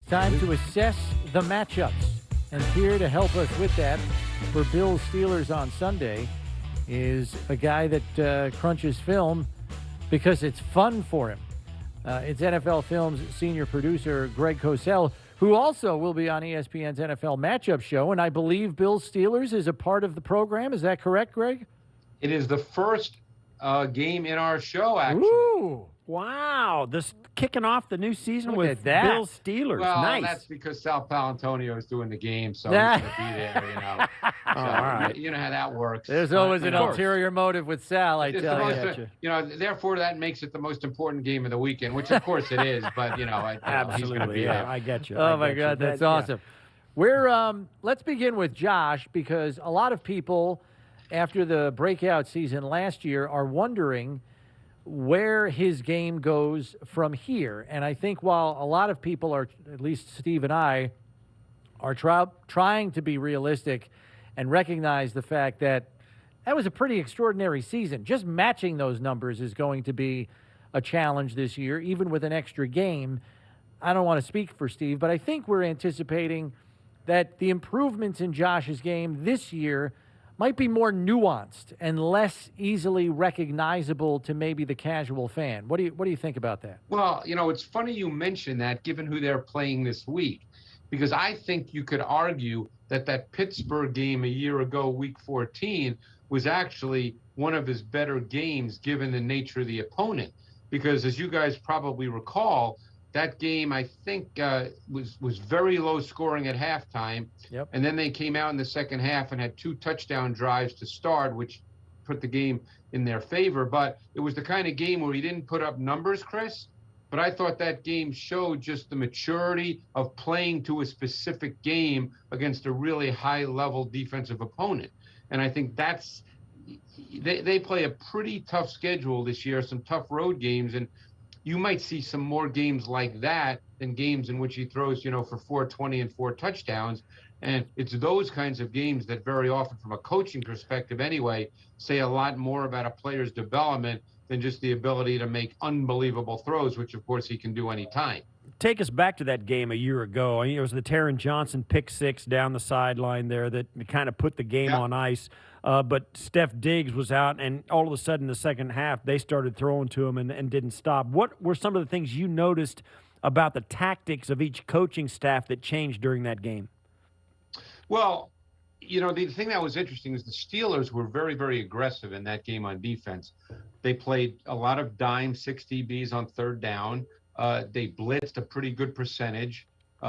Time to assess the matchups. And here to help us with that for Bills Steelers on Sunday is a guy that crunches film because it's fun for him. It's NFL Films senior producer Greg Cosell, who also will be on ESPN's NFL Matchup Show. And I believe Bills Steelers is a part of the program. Is that correct, Greg? It is the first game in our show, actually. Ooh, wow. This kicking off the new season with Bills Steelers. Well, nice. that's because Sal Palantonio is doing the game, so he's going to be there, you know. So, all right. You know how that works. There's always an course. ulterior motive with Sal, I tell you. You know, therefore, that makes it the most important game of the weekend, which, of course, it is. But, Absolutely, he's going to be there. I get you. Oh, my God, that's awesome. We're let's begin with Josh, because a lot of people, after the breakout season last year, are wondering where his game goes from here. And I think while a lot of people are, at least Steve and I, are trying to be realistic and recognize the fact that that was a pretty extraordinary season. Just matching those numbers is going to be a challenge this year, even with an extra game. I don't want to speak for Steve, but I think we're anticipating that the improvements in Josh's game this year might be more nuanced and less easily recognizable to maybe the casual fan. What do you think about that? Well, it's funny you mention that, given who they're playing this week, because I think you could argue that Pittsburgh game a year ago, Week 14, was actually one of his better games given the nature of the opponent. Because as you guys probably recall, that game, I think, was very low scoring at halftime. Yep. And then they came out in the second half and had 2 touchdown drives to start, which put the game in their favor. But it was the kind of game where he didn't put up numbers, Chris. But I thought that game showed just the maturity of playing to a specific game against a really high-level defensive opponent. And I think they play a pretty tough schedule this year, some tough road games. And you might see some more games like that than games in which he throws, for 420 and 4 touchdowns. And it's those kinds of games that very often, from a coaching perspective anyway, say a lot more about a player's development than just the ability to make unbelievable throws, which, of course, he can do anytime. Take us back to that game a year ago. It was the Taron Johnson pick six down the sideline there that kind of put the game on ice. But Steph Diggs was out, and all of a sudden, the second half, they started throwing to him and didn't stop. What were some of the things you noticed about the tactics of each coaching staff that changed during that game? Well, the thing that was interesting is the Steelers were very, very aggressive in that game on defense. They played a lot of dime 6 DBs on third down. They blitzed a pretty good percentage.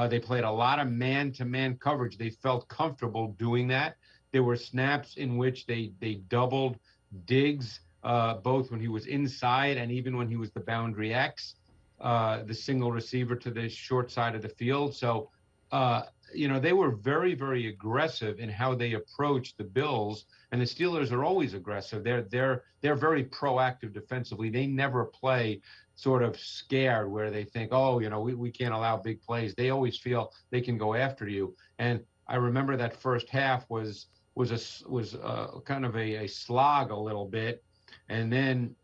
They played a lot of man-to-man coverage. They felt comfortable doing that. There were snaps in which they doubled Diggs, both when he was inside and even when he was the boundary X, the single receiver to the short side of the field. So, they were very, very aggressive in how they approached the Bills. And the Steelers are always aggressive. They're very proactive defensively. They never play sort of scared where they think, we can't allow big plays. They always feel they can go after you. And I remember that first half was kind of a slog a little bit. And then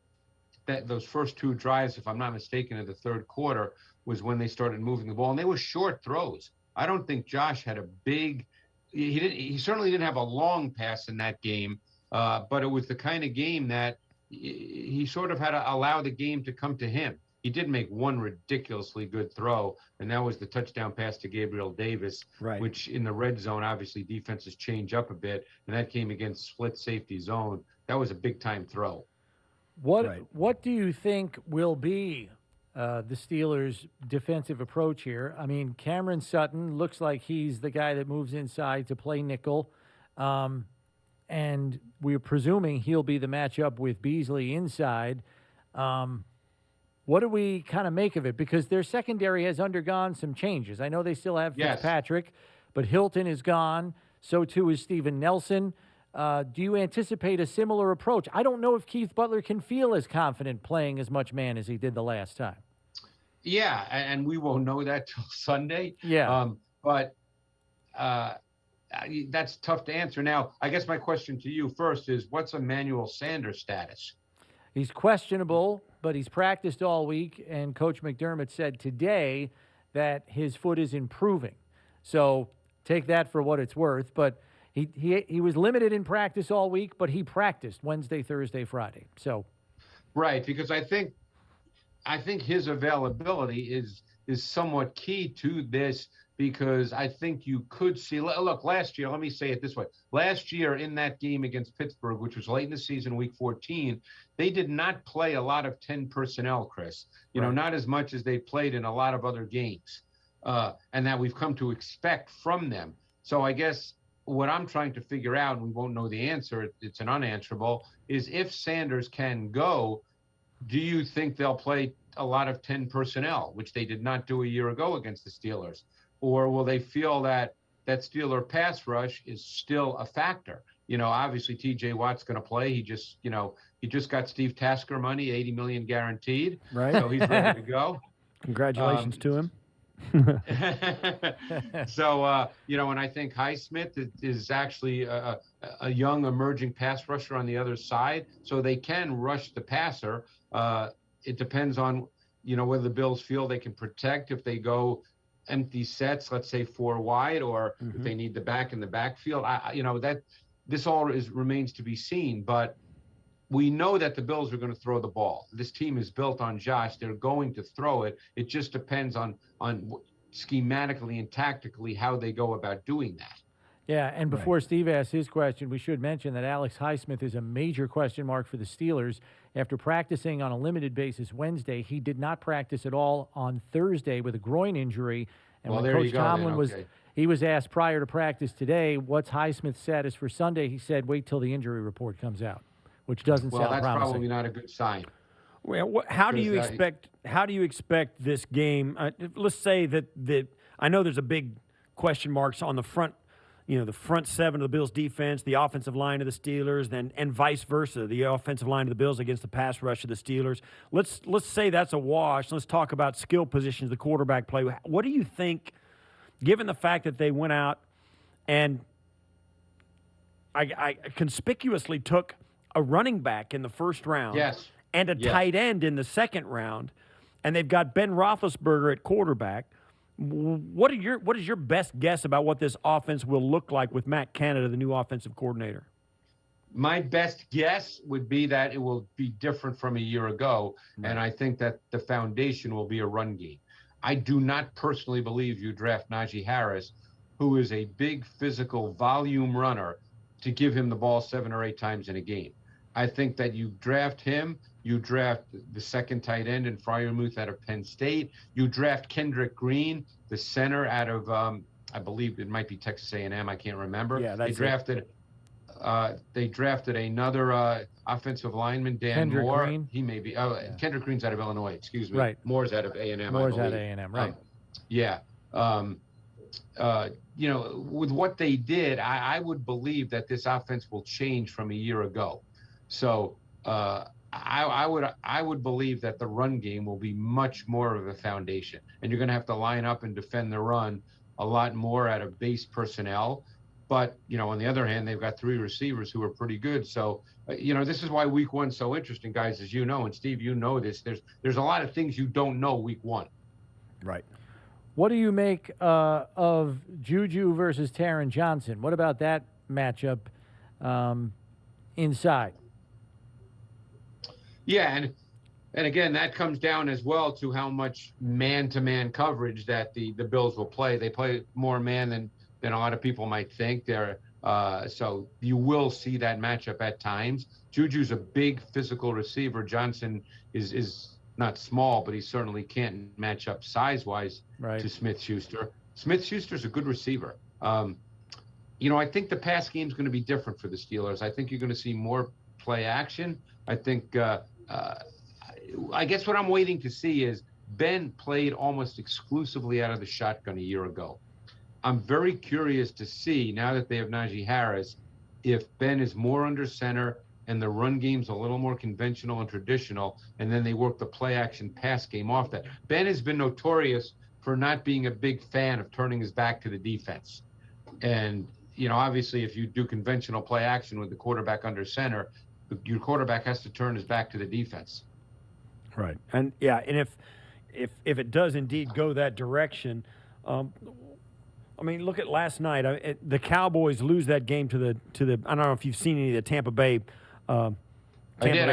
those first 2 drives, if I'm not mistaken, in the third quarter was when they started moving the ball. And they were short throws. I don't think Josh had a big – he certainly didn't have a long pass in that game, but it was the kind of game that he sort of had to allow the game to come to him. He did make one ridiculously good throw, and that was the touchdown pass to Gabriel Davis, which in the red zone, obviously defenses change up a bit, and that came against split safety zone. That was a big-time throw. What do you think will be the Steelers' defensive approach here? I mean, Cameron Sutton looks like he's the guy that moves inside to play nickel, and we're presuming he'll be the matchup with Beasley inside. What do we kind of make of it? Because their secondary has undergone some changes. I know they still have Fitzpatrick, but Hilton is gone. So, too, is Steven Nelson. Do you anticipate a similar approach? I don't know if Keith Butler can feel as confident playing as much man as he did the last time. Yeah, and we won't know that till Sunday. Yeah. But that's tough to answer. Now, I guess my question to you first is, what's Emmanuel Sanders' status? He's questionable, but he's practiced all week, and Coach McDermott said today that his foot is improving. So take that for what it's worth. But he was limited in practice all week, but he practiced Wednesday, Thursday, Friday. So right, because I think his availability is somewhat key to this, because I think you could see, look, last year, let me say it this way. Last year in that game against Pittsburgh, which was late in the season, week 14, they did not play a lot of 10 personnel, Chris. You know, not as much as they played in a lot of other games, and that we've come to expect from them. So I guess what I'm trying to figure out, and we won't know the answer, it's an unanswerable, is if Sanders can go, do you think they'll play a lot of 10 personnel, which they did not do a year ago against the Steelers? Or will they feel that Steeler pass rush is still a factor? You know, obviously T.J. Watt's going to play. He just got Steve Tasker money, $80 million guaranteed. Right. So he's ready to go. Congratulations to him. So, and I think Highsmith is actually a young emerging pass rusher on the other side. So they can rush the passer. It depends on, whether the Bills feel they can protect if they go empty sets, let's say 4 wide, or if they need the back in the backfield. This all remains to be seen, but we know that the Bills are going to throw the ball. This team is built on Josh. They're going to throw it. It just depends on schematically and tactically how they go about doing that. Yeah, and before Steve asks his question, we should mention that Alex Highsmith is a major question mark for the Steelers. After practicing on a limited basis Wednesday, he did not practice at all on Thursday with a groin injury. And when Coach Tomlin was asked prior to practice today, what's Highsmith's status for Sunday, he said, wait till the injury report comes out, which doesn't sound promising. Well, that's probably not a good sign. Well, how do you expect this game? Let's say that I know there's a big question marks on the front. The front seven of the Bills' defense, the offensive line of the Steelers, and vice versa, the offensive line of the Bills against the pass rush of the Steelers. Let's say that's a wash. Let's talk about skill positions, the quarterback play. What do you think, given the fact that they went out and I conspicuously took a running back in the first round and a tight end in the second round, and they've got Ben Roethlisberger at quarterback? What is your best guess about what this offense will look like with Matt Canada, the new offensive coordinator? My best guess would be that it will be different from a year ago, and I think that the foundation will be a run game. I do not personally believe you draft Najee Harris, who is a big physical volume runner, to give him the ball 7 or 8 times in a game. I think that you draft him. You draft the second tight end in Freiermuth out of Penn State. You draft Kendrick Green, the center out of, I believe it might be Texas A&M. I can't remember. Yeah, that's They drafted another offensive lineman, Dan Kendrick Moore. Green? He may be. Kendrick Green's out of Illinois. Excuse me. Right. Moore's out of A&M. Moore's out of A&M. Right. With what they did, I would believe that this offense will change from a year ago. So I would believe that the run game will be much more of a foundation, and you're going to have to line up and defend the run a lot more out of base personnel. But, on the other hand, they've got 3 receivers who are pretty good. So, this is why week 1's so interesting, guys, as you know, and Steve, you know this. There's a lot of things you don't know week 1. Right. What do you make of JuJu versus Taron Johnson? What about that matchup inside? Yeah, and again, that comes down as well to how much man-to-man coverage that the Bills will play. They play more man than a lot of people might think. So you will see that matchup at times. JuJu's a big physical receiver. Johnson is not small, but he certainly can't match up size-wise to Smith-Schuster. Smith-Schuster's a good receiver. I think the pass game's going to be different for the Steelers. I think you're going to see more play action. I think I guess what I'm waiting to see is Ben played almost exclusively out of the shotgun a year ago. I'm very curious to see, now that they have Najee Harris, if Ben is more under center and the run game's a little more conventional and traditional, and then they work the play-action pass game off that. Ben has been notorious for not being a big fan of turning his back to the defense. And, obviously if you do conventional play-action with the quarterback under center, your quarterback has to turn his back to the defense. Right. And, and if it does indeed go that direction. I mean, look at last night. The Cowboys lose that game to the. I don't know if you've seen any of the Tampa Bay I've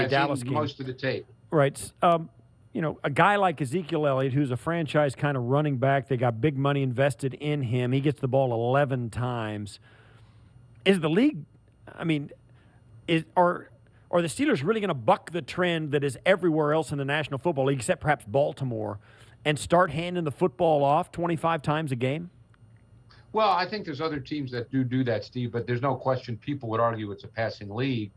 Dallas seen game. most of the tape. Right. A guy like Ezekiel Elliott, who's a franchise kind of running back, they got big money invested in him. He gets the ball 11 times. Is the league? I mean, are the Steelers really going to buck the trend that is everywhere else in the National Football League, except perhaps Baltimore, and start handing the football off 25 times a game? Well, I think there's other teams that do that, Steve, but there's no question people would argue it's a passing league.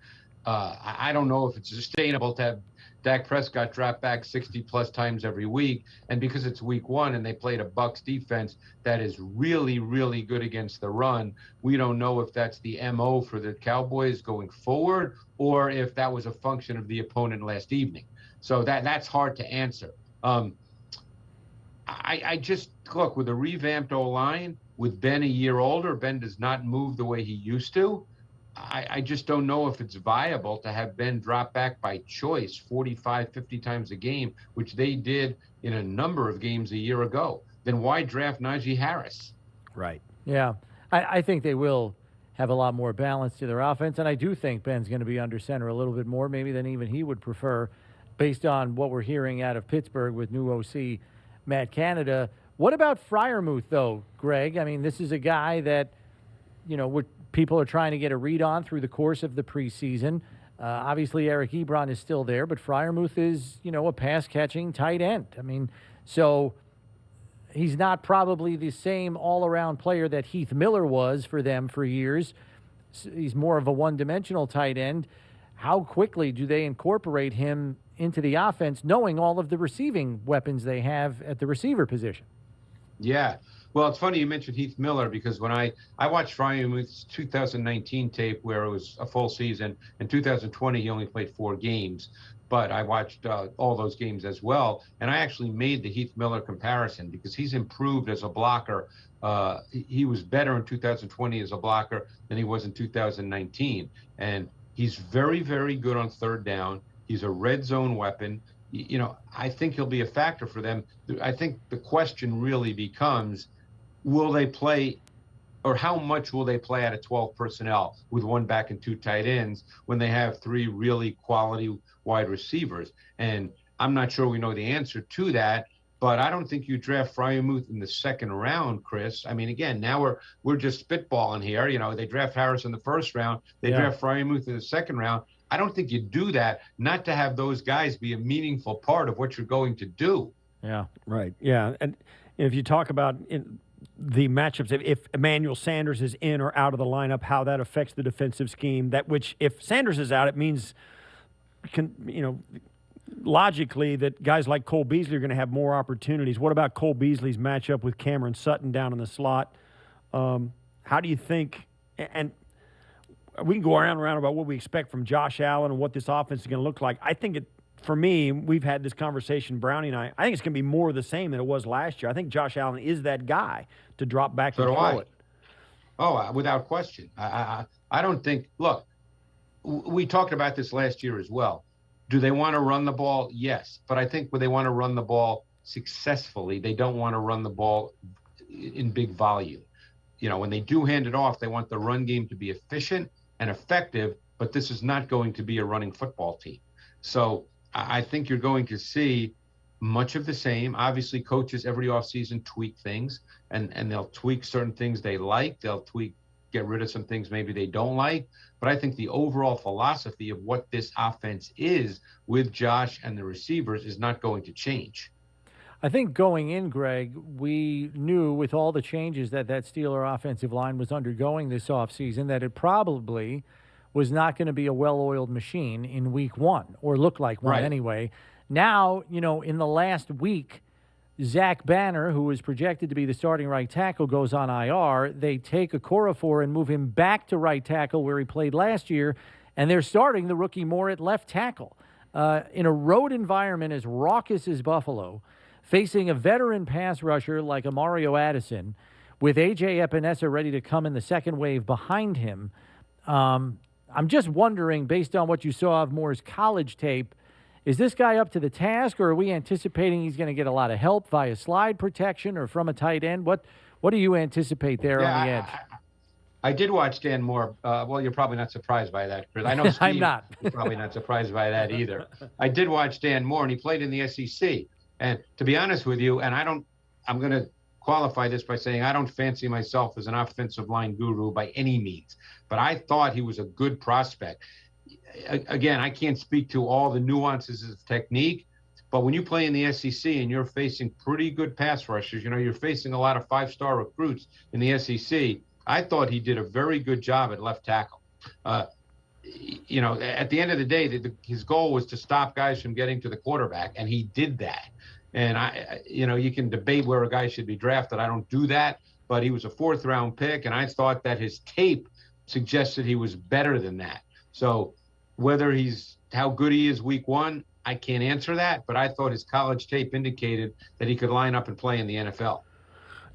I don't know if it's sustainable to have Dak Prescott drop back 60-plus times every week. And because it's week one and they played a Bucs defense that is really, really good against the run, we don't know if that's the MO for the Cowboys going forward or if that was a function of the opponent last evening. So that's hard to answer. I just, look, with a revamped O-line, with Ben a year older, Ben does not move the way he used to. I just don't know if it's viable to have Ben drop back by choice 45, 50 times a game, which they did in a number of games a year ago. Then why draft Najee Harris? Right. Yeah. I think they will have a lot more balance to their offense, and I do think Ben's going to be under center a little bit more, maybe than even he would prefer, based on what we're hearing out of Pittsburgh with new OC Matt Canada. What about Freiermuth, though, Greg? I mean, this is a guy that, people are trying to get a read on through the course of the preseason. Obviously, Eric Ebron is still there, but Freiermuth is, a pass-catching tight end. I mean, so he's not probably the same all-around player that Heath Miller was for them for years. He's more of a one-dimensional tight end. How quickly do they incorporate him into the offense, knowing all of the receiving weapons they have at the receiver position? Yeah. Well, it's funny you mentioned Heath Miller because when I watched Freiermuth's 2019 tape where it was a full season, in 2020 he only played 4 games, but I watched all those games as well, and I actually made the Heath Miller comparison because he's improved as a blocker. He was better in 2020 as a blocker than he was in 2019, and he's very, very good on third down. He's a red zone weapon. I think he'll be a factor for them. I think the question really becomes, will they play, or how much will they play out of 12 personnel with 1 back and 2 tight ends when they have 3 really quality wide receivers? And I'm not sure we know the answer to that, but I don't think you draft Freiermuth in the second round, Chris. I mean, again, now we're just spitballing here. They draft Harris in the first round. They draft Freiermuth in the second round. I don't think you do that not to have those guys be a meaningful part of what you're going to do. Yeah, right. Yeah, and if you talk about the matchups, if Emmanuel Sanders is in or out of the lineup, how that affects the defensive scheme, which if Sanders is out, it means, logically that guys like Cole Beasley are going to have more opportunities. What about Cole Beasley's matchup with Cameron Sutton down in the slot? How do you think, and we can go around and around about what we expect from Josh Allen and what this offense is going to look like. I think for me, we've had this conversation, Brownie and I think it's going to be more of the same than it was last year. I think Josh Allen is that guy to drop back and throw it. Oh, without question. I don't think, look, we talked about this last year as well. Do they want to run the ball? Yes. But I think when they want to run the ball successfully, they don't want to run the ball in big volume. When they do hand it off, they want the run game to be efficient and effective, but this is not going to be a running football team. So I think you're going to see much of the same. Obviously, coaches every offseason tweak things, and they'll tweak certain things they like. They'll get rid of some things maybe they don't like. But I think the overall philosophy of what this offense is with Josh and the receivers is not going to change. I think going in, Greg, we knew with all the changes that Steeler offensive line was undergoing this offseason that it probably was not going to be a well-oiled machine in week 1, or look like one anyway. Now, in the last week, Zach Banner, who was projected to be the starting right tackle, goes on IR. They take Okorafor and move him back to right tackle where he played last year, and they're starting the rookie Moore at left tackle. In a road environment as raucous as Buffalo, facing a veteran pass rusher like Mario Addison, with A.J. Epinesa ready to come in the second wave behind him, I'm just wondering, based on what you saw of Moore's college tape, Is this guy up to the task, or are we anticipating he's going to get a lot of help via slide protection or from a tight end? What do you anticipate there on the edge? I did watch Dan Moore. Well, you're probably not surprised by that, Chris. I know Steve, I'm not. You're probably not surprised by that either. I did watch Dan Moore, and he played in the SEC. And to be honest with you, and I'm going to qualify this by saying I don't fancy myself as an offensive line guru by any means, but I thought he was a good prospect. Again, I can't speak to all the nuances of technique, but when you play in the SEC and you're facing pretty good pass rushers, you're facing a lot of 5-star recruits in the SEC. I thought he did a very good job at left tackle. At the end of the day, his goal was to stop guys from getting to the quarterback, and he did that. And you can debate where a guy should be drafted. I don't do that, but he was a 4th-round pick, and I thought that his tape suggested he was better than that. So whether how good he is week 1, I can't answer that, but I thought his college tape indicated that he could line up and play in the NFL.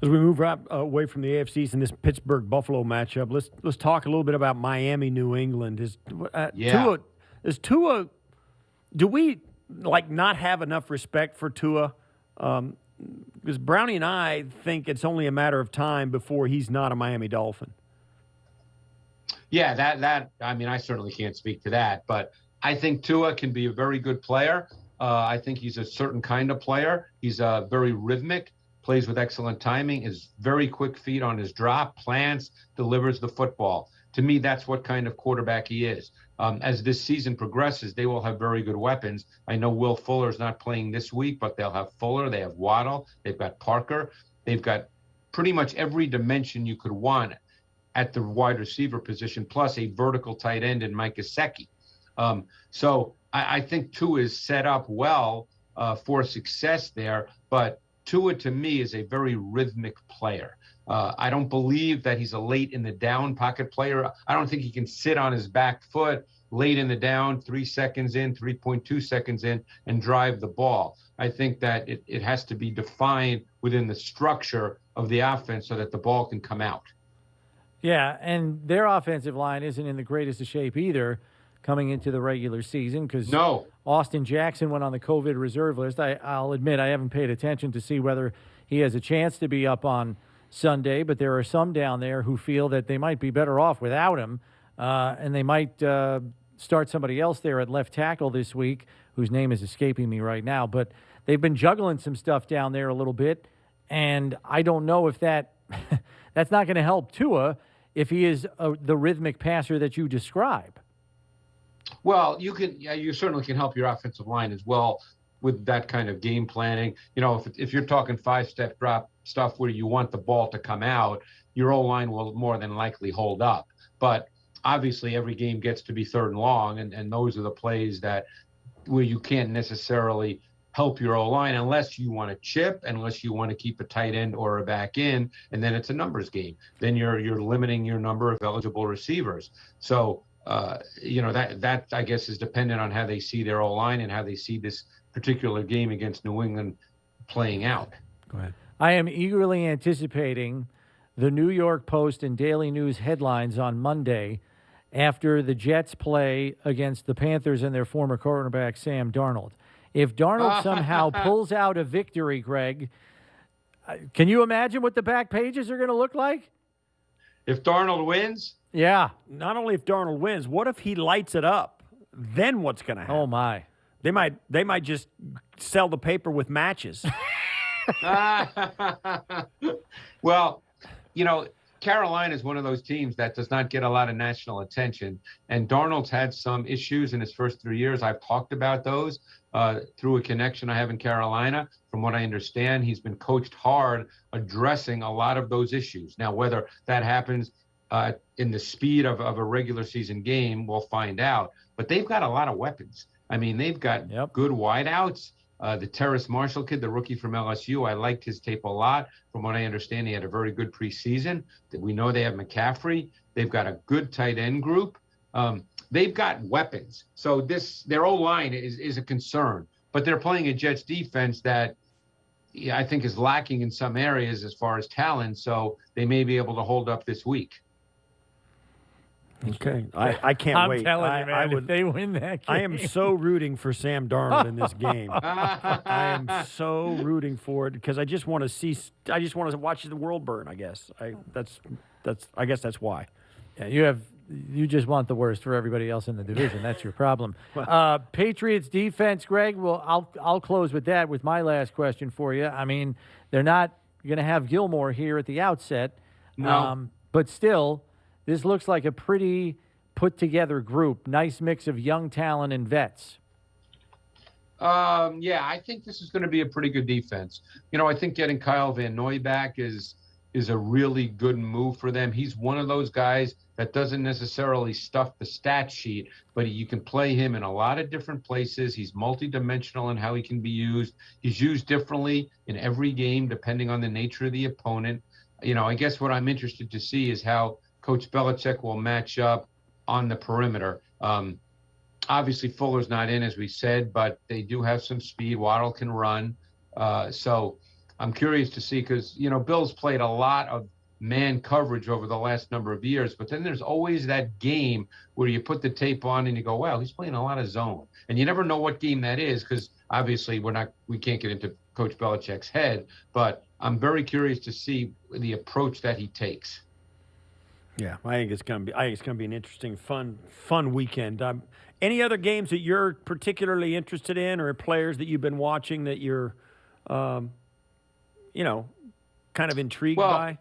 As we move right away from the AFCs in this Pittsburgh-Buffalo matchup, let's talk a little bit about Miami-New England. Tua, do we not have enough respect for Tua? Because Brownie and I think it's only a matter of time before he's not a Miami Dolphin. Yeah, I certainly can't speak to that, but I think Tua can be a very good player. I think he's a certain kind of player. He's very rhythmic, plays with excellent timing, is very quick feet on his drop, plants, delivers the football. To me, that's what kind of quarterback he is. As this season progresses, they will have very good weapons. I know Will Fuller's not playing this week, but they'll have Fuller, they have Waddle, they've got Parker. They've got pretty much every dimension you could want at the wide receiver position, plus a vertical tight end in Mike Gesicki. So I think Tua is set up well for success there, but Tua, to me, is a very rhythmic player. I don't believe that he's a late in the down pocket player. I don't think he can sit on his back foot late in the down, 3 seconds in, 3.2 seconds in, and drive the ball. I think that it has to be defined within the structure of the offense so that the ball can come out. Yeah, and their offensive line isn't in the greatest of shape either coming into the regular season because Austin Jackson went on the COVID reserve list. I'll admit I haven't paid attention to see whether he has a chance to be up on Sunday, but there are some down there who feel that they might be better off without him, and they might start somebody else there at left tackle this week, whose name is escaping me right now. But they've been juggling some stuff down there a little bit, and I don't know if that's not going to help Tua if he is the rhythmic passer that you describe. Well, you certainly can help your offensive line as well with that kind of game planning. If you're talking 5-step drop stuff where you want the ball to come out, your O-line will more than likely hold up. But obviously every game gets to be 3rd and long, and those are the plays where you can't necessarily help your O-line unless you want to chip, unless you want to keep a tight end or a back end, and then it's a numbers game. Then you're limiting your number of eligible receivers. So that I guess is dependent on how they see their O-line and how they see this particular game against New England playing out. Go ahead. I am eagerly anticipating the New York Post and Daily News headlines on Monday after the Jets play against the Panthers and their former quarterback, Sam Darnold. If Darnold somehow pulls out a victory, Greg, can you imagine what the back pages are going to look like? If Darnold wins? Yeah. Not only if Darnold wins, what if he lights it up? Then what's going to happen? Oh, my. They might just sell the paper with matches. Well, Carolina is one of those teams that does not get a lot of national attention, and Darnold's had some issues in his first 3 years. I've talked about those through a connection I have in Carolina. From what I understand, he's been coached hard addressing a lot of those issues. Now, whether that happens in the speed of a regular season game, we'll find out. But they've got a lot of weapons. I mean, they've got good wideouts. The Terrace Marshall kid, the rookie from LSU, I liked his tape a lot. From what I understand, he had a very good preseason. We know they have McCaffrey. They've got a good tight end group. They've got weapons. So their O-line is a concern. But they're playing a Jets defense that I think is lacking in some areas as far as talent. So they may be able to hold up this week. Okay, I can't I'm wait. telling you, man, if they win that game. I am so rooting for Sam Darnold in this game. I am so rooting for it because I just want to see. I just want to watch the world burn. I guess. I guess that's why. Yeah, you just want the worst for everybody else in the division. That's your problem. Patriots defense, Greg. Well, I'll close with that with my last question for you. I mean, they're not going to have Gilmore here at the outset. No. But still, this looks like a pretty put-together group. Nice mix of young talent and vets. Yeah, I think this is going to be a pretty good defense. I think getting Kyle Van Noy back is a really good move for them. He's one of those guys that doesn't necessarily stuff the stat sheet, but you can play him in a lot of different places. He's multidimensional in how he can be used. He's used differently in every game depending on the nature of the opponent. I guess what I'm interested to see is how Coach Belichick will match up on the perimeter. Obviously, Fuller's not in, as we said, but they do have some speed. Waddle can run. So I'm curious to see because, Bill's played a lot of man coverage over the last number of years, but then there's always that game where you put the tape on and you go, wow, he's playing a lot of zone. And you never know what game that is because obviously we can't get into Coach Belichick's head, but I'm very curious to see the approach that he takes. Yeah, I think it's going to be an interesting, fun weekend. Any other games that you're particularly interested in, or players that you've been watching that you're, kind of intrigued by?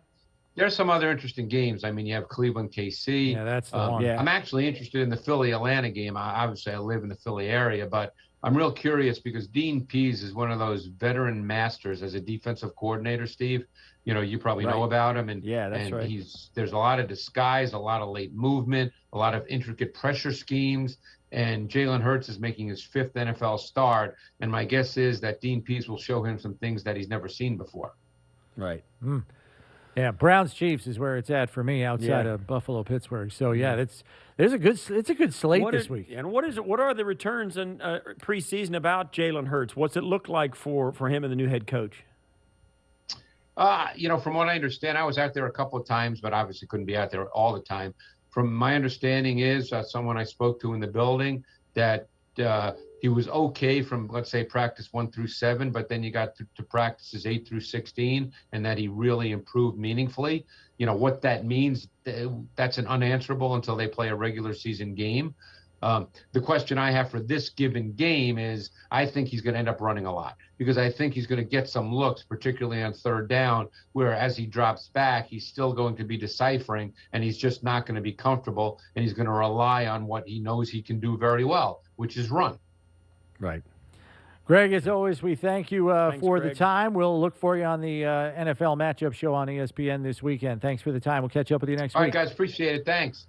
There's some other interesting games. I mean, you have Cleveland, KC. Yeah, that's the one. Yeah. I'm actually interested in the Philly-Atlanta game. Obviously, I live in the Philly area, but I'm real curious because Dean Pease is one of those veteran masters as a defensive coordinator, Steve. You probably know about him. And yeah, that's right. There's a lot of disguise, a lot of late movement, a lot of intricate pressure schemes. And Jalen Hurts is making his 5th NFL start. And my guess is that Dean Pease will show him some things that he's never seen before. Right. Yeah, Browns Chiefs is where it's at for me outside of Buffalo Pittsburgh. So it's a good slate this week. And what are the returns in preseason about Jalen Hurts? What's it look like for him and the new head coach? From what I understand, I was out there a couple of times, but obviously couldn't be out there all the time. From my understanding is someone I spoke to in the building that he was okay from, let's say, practice 1 through 7, but then you got to practices 8 through 16, and that he really improved meaningfully. What that means, that's an unanswerable until they play a regular season game. The question I have for this given game is I think he's going to end up running a lot because I think he's going to get some looks, particularly on 3rd down, where as he drops back, he's still going to be deciphering and he's just not going to be comfortable and he's going to rely on what he knows he can do very well, which is run. Right. Greg, as always, we thank you for Greg. the time. We'll look for you on the NFL matchup show on ESPN this weekend. Thanks for the time. We'll catch up with you next week. All right, guys. Appreciate it. Thanks.